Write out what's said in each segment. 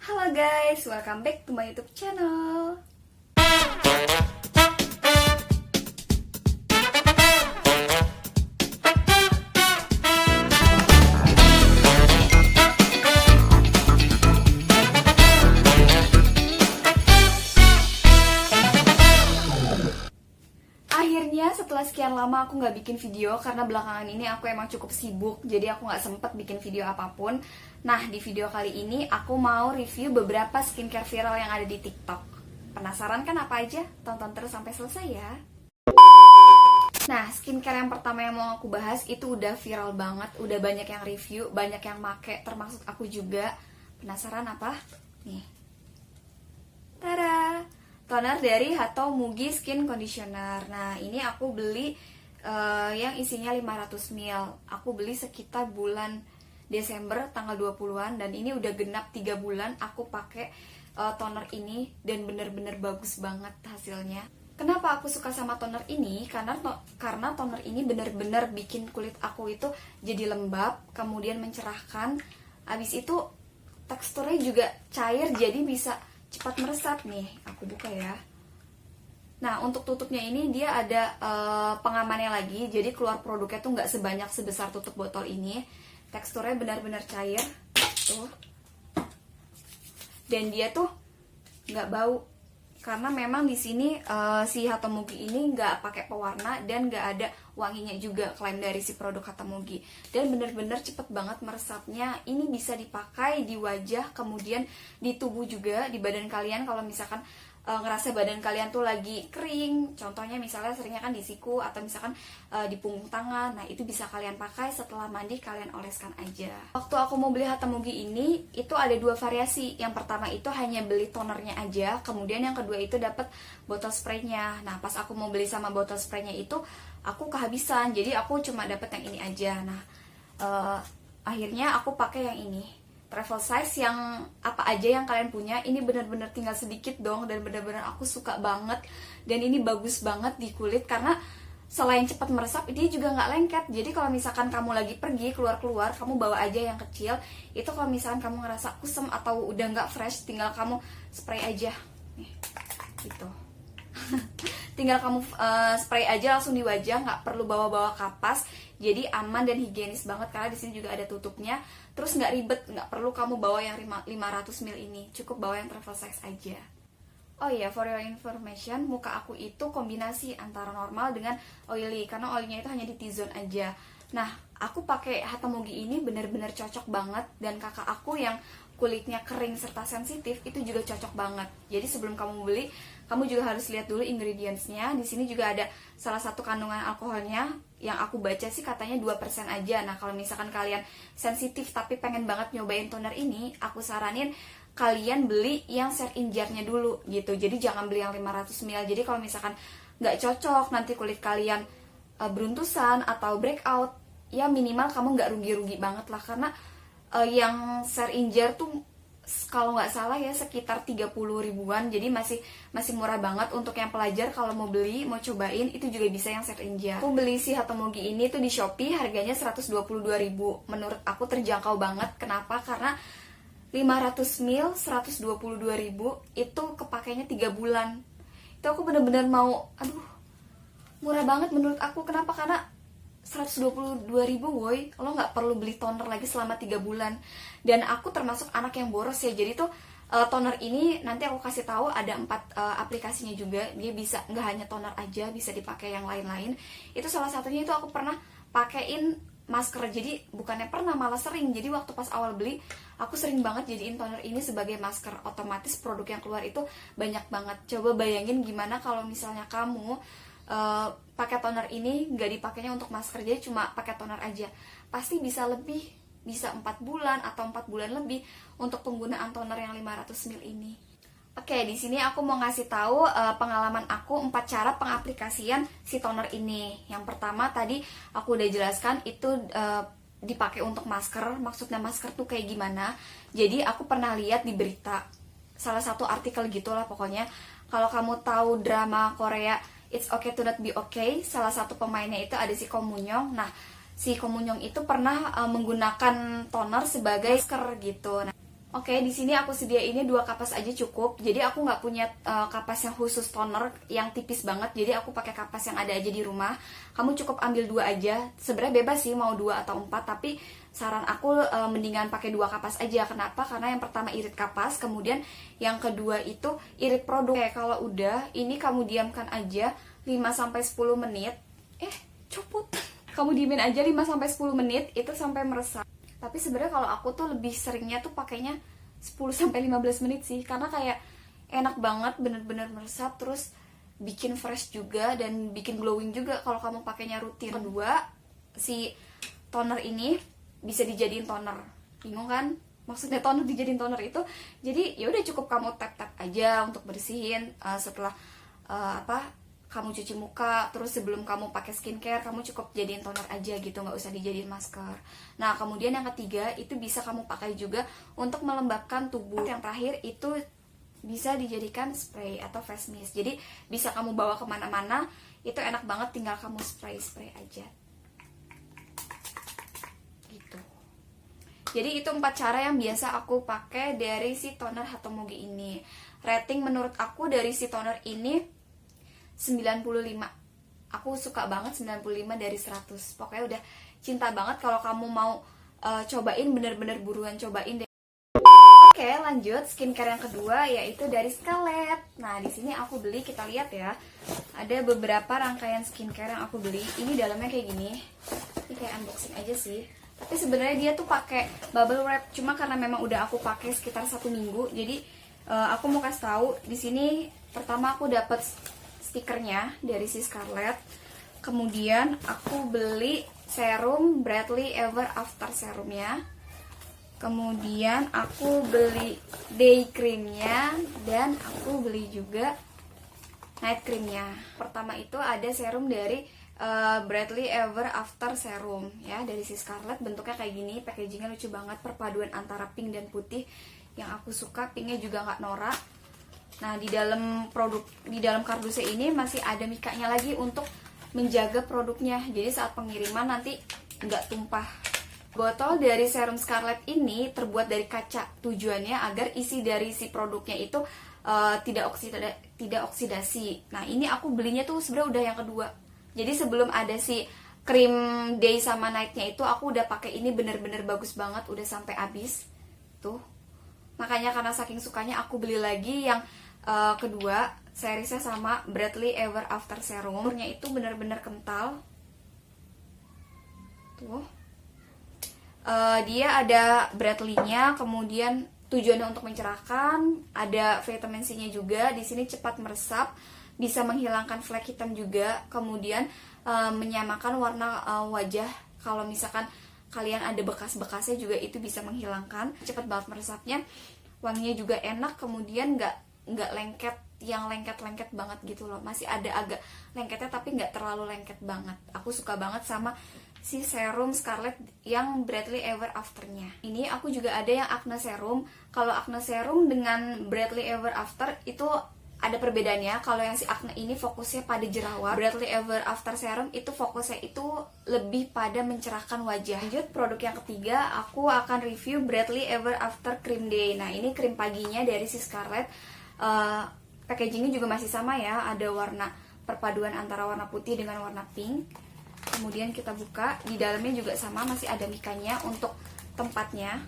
Halo guys, welcome back to my YouTube channel. Akhirnya setelah sekian lama aku nggak bikin video karena belakangan ini aku emang cukup sibuk, jadi aku nggak sempet bikin video apapun. Nah, di video kali ini aku mau review beberapa skincare viral yang ada di TikTok. Penasaran kan apa aja? Tonton terus sampai selesai ya. Nah, skincare yang pertama yang mau aku bahas itu udah viral banget, udah banyak yang review, banyak yang make, termasuk aku juga. Penasaran apa? Nih. Tada! Toner dari Hato Mugi Skin Conditioner. Nah, ini aku beli yang isinya 500 ml. Aku beli sekitar bulan Desember tanggal 20-an dan ini udah genap 3 bulan aku pakai toner ini dan bener-bener bagus banget hasilnya. Kenapa aku suka sama toner ini? Karena toner ini bener-bener bikin kulit aku itu jadi lembab, kemudian mencerahkan. Habis itu teksturnya juga cair, jadi bisa cepat meresap nih. Aku buka ya. Nah, untuk tutupnya ini dia ada pengamannya lagi, jadi keluar produknya tuh nggak sebanyak sebesar tutup botol ini. Teksturnya benar-benar cair tuh, dan dia tuh nggak bau karena memang di sini si Hato Mugi ini nggak pakai pewarna dan nggak ada wanginya juga, klaim dari si produk Hato Mugi. Dan bener-bener cepet banget meresapnya. Ini bisa dipakai di wajah, kemudian di tubuh juga, di badan kalian kalau misalkan ngerasa badan kalian tuh lagi kering, contohnya misalnya seringnya kan di siku atau misalkan di punggung tangan. Nah, itu bisa kalian pakai setelah mandi, kalian oleskan aja. Waktu aku mau beli Hato Mugi ini itu ada 2 variasi. Yang pertama itu hanya beli tonernya aja, kemudian yang kedua itu dapat botol spraynya. Nah, pas aku mau beli sama botol spraynya itu aku kehabisan, jadi aku cuma dapat yang ini aja. Nah, akhirnya aku pakai yang ini, travel size, yang apa aja yang kalian punya. Ini bener-bener tinggal sedikit dong, dan bener-bener aku suka banget. Dan ini bagus banget di kulit karena selain cepat meresap, dia juga nggak lengket. Jadi kalau misalkan kamu lagi pergi keluar-keluar, kamu bawa aja yang kecil. Itu kalau misalkan kamu ngerasa kusem atau udah nggak fresh, tinggal kamu spray aja nih, gitu. Tinggal kamu spray aja langsung di wajah, nggak perlu bawa-bawa kapas. Jadi aman dan higienis banget karena di sini juga ada tutupnya. Terus nggak ribet, nggak perlu kamu bawa yang 500 ml ini, cukup bawa yang travel size aja. Oh iya, for your information, muka aku itu kombinasi antara normal dengan oily, karena oilnya itu hanya di T-zone aja. Nah, aku pakai Hato Mugi ini bener-bener cocok banget, dan kakak aku yang kulitnya kering serta sensitif itu juga cocok banget. Jadi sebelum kamu beli, kamu juga harus lihat dulu ingredientsnya. Di sini juga ada salah satu kandungan alkoholnya, yang aku baca sih katanya 2% aja. Nah, kalau misalkan kalian sensitif tapi pengen banget nyobain toner ini, aku saranin kalian beli yang share in jar-nya dulu gitu. Jadi jangan beli yang 500 ml. Jadi kalau misalkan nggak cocok, nanti kulit kalian beruntusan atau breakout, ya minimal kamu nggak rugi-rugi banget lah. Karena yang share in jar tuh kalau nggak salah ya sekitar 30 ribuan, jadi masih murah banget. Untuk yang pelajar kalau mau beli, mau cobain, itu juga bisa yang share in jar. Aku beli si Hato Mugi ini tuh di Shopee, harganya 122.000. Menurut aku terjangkau banget. Kenapa? Karena 500 ml 122.000 itu kepakainya 3 bulan. Itu aku bener-bener mau, aduh, murah banget menurut aku. Kenapa? Karena 122.000 woi, lo nggak perlu beli toner lagi selama 3 bulan. Dan aku termasuk anak yang boros ya, jadi tuh toner ini nanti aku kasih tahu ada 4 aplikasinya juga. Dia bisa nggak hanya toner aja, bisa dipakai yang lain-lain. Itu salah satunya itu aku pernah pakein masker. Jadi bukannya pernah, malah sering. Jadi waktu pas awal beli, aku sering banget jadiin toner ini sebagai masker. Otomatis produk yang keluar itu banyak banget. Coba bayangin gimana kalau misalnya kamu pakai toner ini nggak dipakainya untuk masker, jadi cuma pakai toner aja, pasti bisa lebih, bisa 4 bulan atau 4 bulan lebih untuk penggunaan toner yang 500 ml ini. Oke, di sini aku mau ngasih tahu pengalaman aku 4 cara pengaplikasian si toner ini. Yang pertama tadi aku udah jelaskan itu dipakai untuk masker. Maksudnya masker tuh kayak gimana? Jadi aku pernah lihat di berita, salah satu artikel gitulah pokoknya. Kalau kamu tahu drama Korea It's Okay to Not Be Okay, salah satu pemainnya itu ada si Ko Moon-young. Nah, si Ko Moon-young itu pernah menggunakan toner sebagai masker gitu. Nah, Oke, di sini aku sediainnya 2 kapas aja cukup. Jadi aku nggak punya kapas yang khusus toner yang tipis banget. Jadi aku pakai kapas yang ada aja di rumah. Kamu cukup ambil 2 aja. Sebenarnya bebas sih mau 2 atau 4, tapi saran aku mendingan pakai 2 kapas aja. Kenapa? Karena yang pertama irit kapas, kemudian yang kedua itu irit produk. Oke, kalau udah, ini kamu diamkan aja 5-10 menit. Copot. Kamu diemin aja 5-10 menit itu sampai meresap. Tapi sebenarnya kalau aku tuh lebih seringnya tuh pakainya 10-15 menit sih, karena kayak enak banget, bener-bener meresap, terus bikin fresh juga dan bikin glowing juga kalau kamu pakainya rutin. Kedua, si toner ini bisa dijadiin toner. Bingung kan? Maksudnya toner dijadiin toner itu, jadi ya udah cukup kamu tap-tap aja untuk bersihin setelah kamu cuci muka, terus sebelum kamu pakai skincare, kamu cukup jadiin toner aja gitu, nggak usah dijadiin masker. Nah, kemudian yang ketiga, itu bisa kamu pakai juga untuk melembabkan tubuh. Yang terakhir, itu bisa dijadikan spray atau face mist. Jadi, bisa kamu bawa kemana-mana, itu enak banget, tinggal kamu spray-spray aja. Gitu. Jadi, itu 4 cara yang biasa aku pakai dari si toner Hatomogi ini. Rating menurut aku dari si toner ini 95. Aku suka banget 95 dari 100. Pokoknya udah cinta banget. Kalau kamu mau cobain, bener-bener buruan cobain deh. Oke, lanjut skincare yang kedua yaitu dari Scarlett. Nah, di sini aku beli, kita lihat ya. Ada beberapa rangkaian skincare yang aku beli. Ini dalamnya kayak gini. Ini kayak unboxing aja sih. Tapi sebenarnya dia tuh pakai bubble wrap. Cuma karena memang udah aku pakai sekitar 1 minggu, jadi aku mau kasih tahu di sini. Pertama aku dapet stikernya dari si Scarlett. Kemudian aku beli serum Bradley Ever After serumnya. Kemudian aku beli day creamnya, dan aku beli juga night creamnya. Pertama itu ada serum dari Bradley Ever After serum ya, dari si Scarlett. Bentuknya kayak gini, packagingnya lucu banget, perpaduan antara pink dan putih yang aku suka. Pinknya juga nggak norak. Nah, di dalam kardusnya ini masih ada mikanya lagi untuk menjaga produknya. Jadi saat pengiriman nanti nggak tumpah. Botol dari serum Scarlett ini terbuat dari kaca. Tujuannya agar isi dari si produknya itu tidak oksidasi. Nah, ini aku belinya tuh sebenarnya udah yang kedua. Jadi sebelum ada si cream day sama night-nya itu, aku udah pakai ini, bener-bener bagus banget, udah sampai habis. Tuh. Makanya karena saking sukanya aku beli lagi yang kedua, seriesnya sama, Bradley Ever After serumnya itu bener-bener kental. Tuh. Dia ada Bradley-nya, kemudian tujuannya untuk mencerahkan, ada vitamin C-nya juga. Di sini cepat meresap, bisa menghilangkan flek hitam juga, kemudian menyamakan warna wajah. Kalau misalkan kalian ada bekas-bekasnya juga itu bisa menghilangkan. Cepat banget meresapnya, wanginya juga enak, kemudian nggak lengket, yang lengket-lengket banget gitu loh. Masih ada agak lengketnya tapi nggak terlalu lengket banget. Aku suka banget sama si serum Scarlett yang Bradley Ever After-nya. Ini aku juga ada yang acne serum. Kalau acne serum dengan Bradley Ever After itu ada perbedaannya. Kalau yang si acne ini fokusnya pada jerawat, Bradley Ever After serum itu fokusnya itu lebih pada mencerahkan wajah. Lanjut, produk yang ketiga, aku akan review Bradley Ever After Cream Day. Nah, ini krim paginya dari si Scarlett. Packagingnya juga masih sama ya, ada warna perpaduan antara warna putih dengan warna pink. Kemudian kita buka, di dalamnya juga sama, masih ada mikanya untuk tempatnya.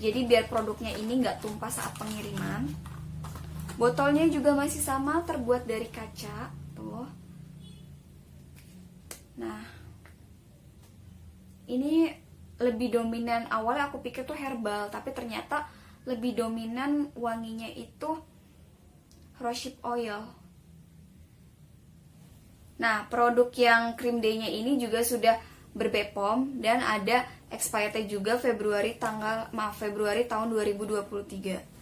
Jadi biar produknya ini nggak tumpah saat pengiriman. Botolnya juga masih sama, terbuat dari kaca. Tuh. Nah, ini lebih dominan, awalnya aku pikir tuh herbal, tapi ternyata lebih dominan wanginya itu rosehip oil. Nah, produk yang cream day-nya ini juga sudah ber-BPOM dan ada expirednya juga Februari tahun 2023.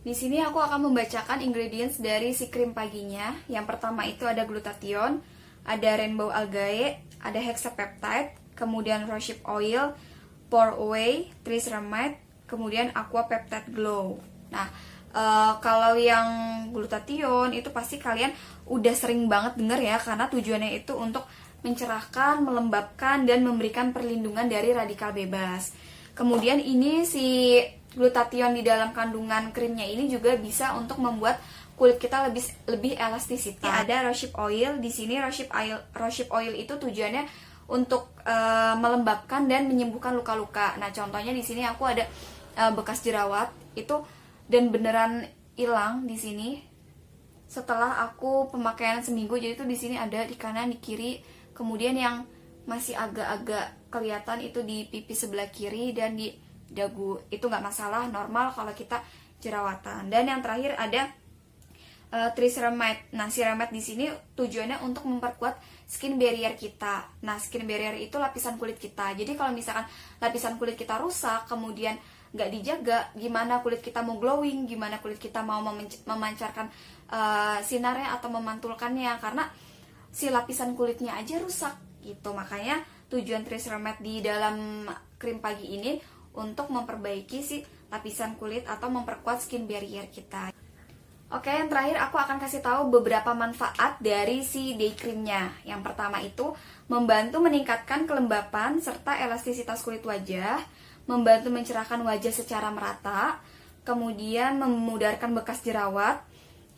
Di sini aku akan membacakan ingredients dari si krim paginya. Yang pertama itu ada glutathione, ada rainbow algae, ada hexapeptide, kemudian rosehip oil, pour away, triceramide, kemudian aqua peptide glow. Nah, kalau yang glutathione itu pasti kalian udah sering banget denger ya, karena tujuannya itu untuk mencerahkan, melembabkan, dan memberikan perlindungan dari radikal bebas. Kemudian ini si glutathione di dalam kandungan krimnya ini juga bisa untuk membuat kulit kita lebih elastisitas. Ada rosehip oil. Di sini rosehip oil itu tujuannya untuk melembabkan dan menyembuhkan luka-luka. Nah, contohnya di sini aku ada bekas jerawat itu dan beneran hilang di sini setelah aku pemakaian seminggu. Jadi itu di sini ada di kanan, di kiri, kemudian yang masih agak-agak kelihatan itu di pipi sebelah kiri dan di dagu. Itu nggak masalah, normal kalau kita jerawatan. Dan yang terakhir ada triceramide. Nah, ceramide di sini tujuannya untuk memperkuat skin barrier kita. Nah, skin barrier itu lapisan kulit kita. Jadi kalau misalkan lapisan kulit kita rusak, kemudian nggak dijaga, gimana kulit kita mau glowing, gimana kulit kita mau memancarkan sinarnya atau memantulkannya, karena si lapisan kulitnya aja rusak gitu. Makanya tujuan triceramide di dalam krim pagi ini untuk memperbaiki si lapisan kulit atau memperkuat skin barrier kita. Oke, yang terakhir aku akan kasih tahu beberapa manfaat dari si day creamnya. Yang pertama itu membantu meningkatkan kelembapan serta elastisitas kulit wajah, membantu mencerahkan wajah secara merata, kemudian memudarkan bekas jerawat.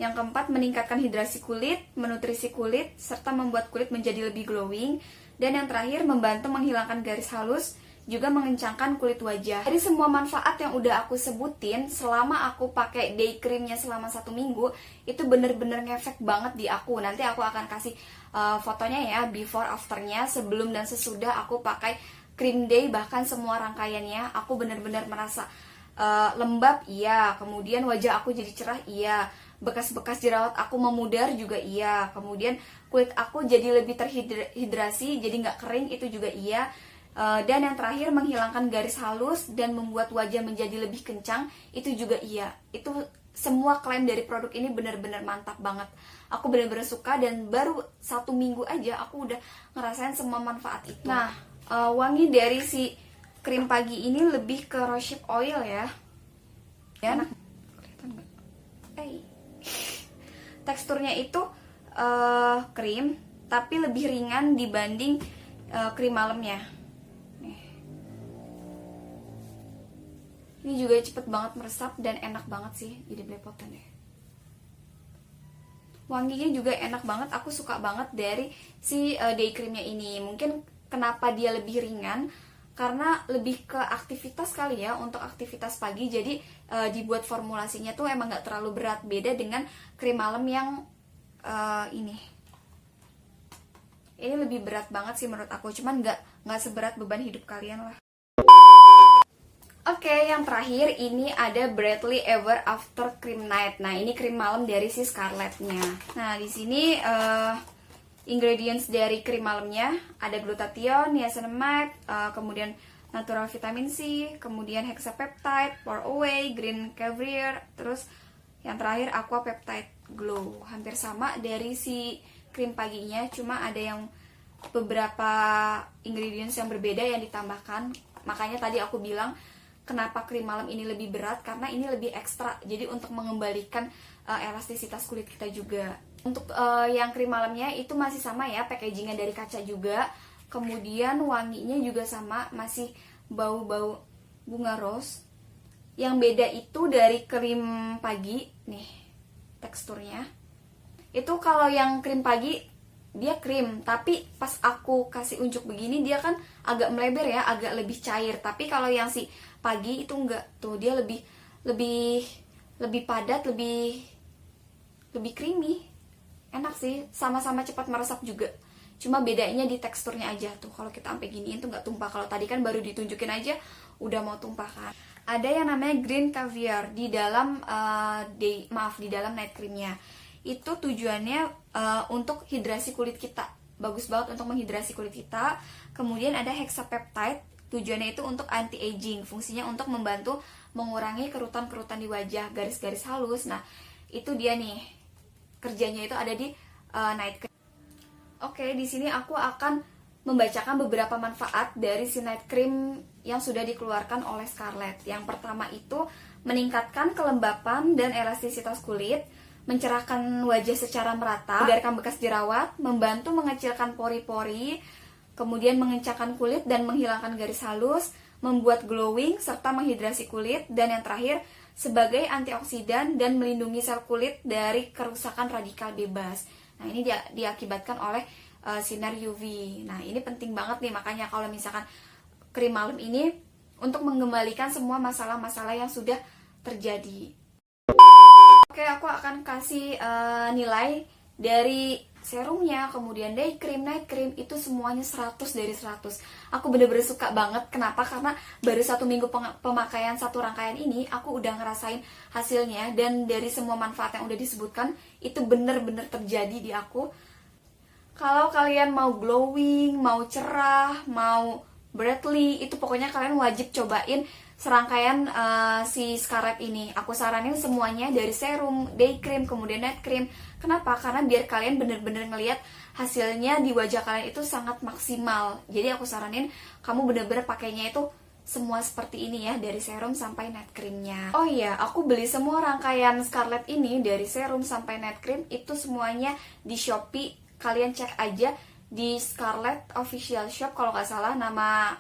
Yang keempat, meningkatkan hidrasi kulit, menutrisi kulit, serta membuat kulit menjadi lebih glowing. Dan yang terakhir, membantu menghilangkan garis halus, juga mengencangkan kulit wajah. Dari semua manfaat yang udah aku sebutin, selama aku pakai day creamnya selama 1 minggu, itu bener-bener ngefek banget di aku. Nanti aku akan kasih fotonya ya, before afternya, sebelum dan sesudah aku pakai cream day. Bahkan semua rangkaiannya, aku bener-bener merasa lembab, iya. Kemudian wajah aku jadi cerah, iya. Bekas-bekas jerawat aku memudar juga, iya. Kemudian kulit aku jadi lebih terhidrasi, jadi nggak kering, itu juga iya. Dan yang terakhir, menghilangkan garis halus dan membuat wajah menjadi lebih kencang, itu juga iya. Itu semua klaim dari produk ini benar-benar mantap banget. Aku benar-benar suka dan baru 1 minggu aja aku udah ngerasain semua manfaat itu. Nah, wangi dari si krim pagi ini lebih ke rosehip oil ya. Ya, kelihatan nggak? Teksturnya itu krim, tapi lebih ringan dibanding krim malamnya. Ini juga cepet banget meresap dan enak banget sih, jadi belepotan deh. Wanginya juga enak banget, aku suka banget dari si day creamnya ini. Mungkin kenapa dia lebih ringan, karena lebih ke aktivitas kali ya, untuk aktivitas pagi. Jadi dibuat formulasinya tuh emang gak terlalu berat, beda dengan krim malam yang ini. Ini lebih berat banget sih menurut aku, cuman gak seberat beban hidup kalian lah. Oke, yang terakhir ini ada Bradley Ever After Cream Night. Nah, ini krim malam dari si Scarlett-nya. Nah, di sini ingredients dari krim malamnya ada glutathione, niacinamide, kemudian natural vitamin C, kemudian hexapeptide, pour away, green caviar, terus yang terakhir aqua peptide glow. Hampir sama dari si krim paginya, cuma ada yang beberapa ingredients yang berbeda yang ditambahkan. Makanya tadi aku bilang kenapa krim malam ini lebih berat, karena ini lebih ekstra. Jadi untuk mengembalikan elastisitas kulit kita juga. Untuk yang krim malamnya itu masih sama ya, packagingnya dari kaca juga. Kemudian wanginya juga sama, masih bau-bau bunga rose. Yang beda itu dari krim pagi, nih teksturnya. Itu kalau yang krim pagi dia krim, tapi pas aku kasih unjuk begini dia kan agak melebar ya, agak lebih cair. Tapi kalau yang si pagi itu enggak, tuh dia lebih padat, lebih creamy. Enak sih, sama-sama cepat meresap juga. Cuma bedanya di teksturnya aja tuh. Kalau kita sampai giniin tuh nggak tumpah. Kalau tadi kan baru ditunjukin aja udah mau tumpah kan. Ada yang namanya green caviar di dalam di dalam night creamnya. Itu tujuannya untuk hidrasi kulit kita. Bagus banget untuk menghidrasi kulit kita. Kemudian ada hexapeptide. Tujuannya itu untuk anti-aging, fungsinya untuk membantu mengurangi kerutan-kerutan di wajah, garis-garis halus. Nah, itu dia nih, kerjanya itu ada di night cream. Oke, di sini aku akan membacakan beberapa manfaat dari si night cream yang sudah dikeluarkan oleh Scarlett. Yang pertama itu meningkatkan kelembapan dan elastisitas kulit, mencerahkan wajah secara merata, memudarkan bekas jerawat, membantu mengecilkan pori-pori, kemudian mengencangkan kulit dan menghilangkan garis halus, membuat glowing serta menghidrasi kulit, dan yang terakhir sebagai antioksidan dan melindungi sel kulit dari kerusakan radikal bebas. Nah, ini diakibatkan oleh sinar UV. Nah, ini penting banget nih, makanya kalau misalkan krim malam ini untuk mengembalikan semua masalah-masalah yang sudah terjadi. Oke, aku akan kasih nilai dari serumnya, kemudian day cream, night cream, itu semuanya 100 dari 100. Aku bener-bener suka banget. Kenapa? Karena baru 1 minggu pemakaian satu rangkaian ini, aku udah ngerasain hasilnya. Dan dari semua manfaat yang udah disebutkan, itu bener-bener terjadi di aku. Kalau kalian mau glowing, mau cerah, mau brightly, itu pokoknya kalian wajib cobain serangkaian si Scarlett ini. Aku saranin semuanya dari serum, day cream, kemudian night cream. Kenapa? Karena biar kalian bener-bener ngelihat hasilnya di wajah kalian itu sangat maksimal. Jadi aku saranin kamu bener-bener pakainya itu semua seperti ini ya, dari serum sampai night creamnya. Oh iya, aku beli semua rangkaian Scarlett ini dari serum sampai night cream itu semuanya di Shopee. Kalian cek aja di Scarlett Official Shop kalau nggak salah nama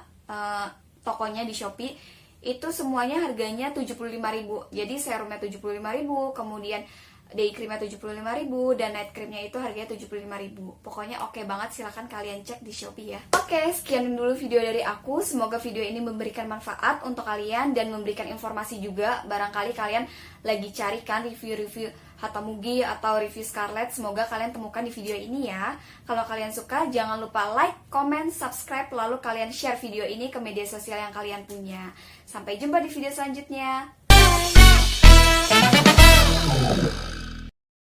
tokonya di Shopee. Itu semuanya harganya 75.000. Jadi serumnya 75.000, kemudian day creamnya 75.000, dan night creamnya itu harganya 75.000. Pokoknya oke banget, silahkan kalian cek di Shopee ya. Oke, sekian dulu video dari aku. Semoga video ini memberikan manfaat untuk kalian dan memberikan informasi juga. Barangkali kalian lagi carikan review-review Hatamugi atau review Scarlett, semoga kalian temukan di video ini ya. Kalau kalian suka, jangan lupa like, comment, subscribe, lalu kalian share video ini ke media sosial yang kalian punya. Sampai jumpa di video selanjutnya.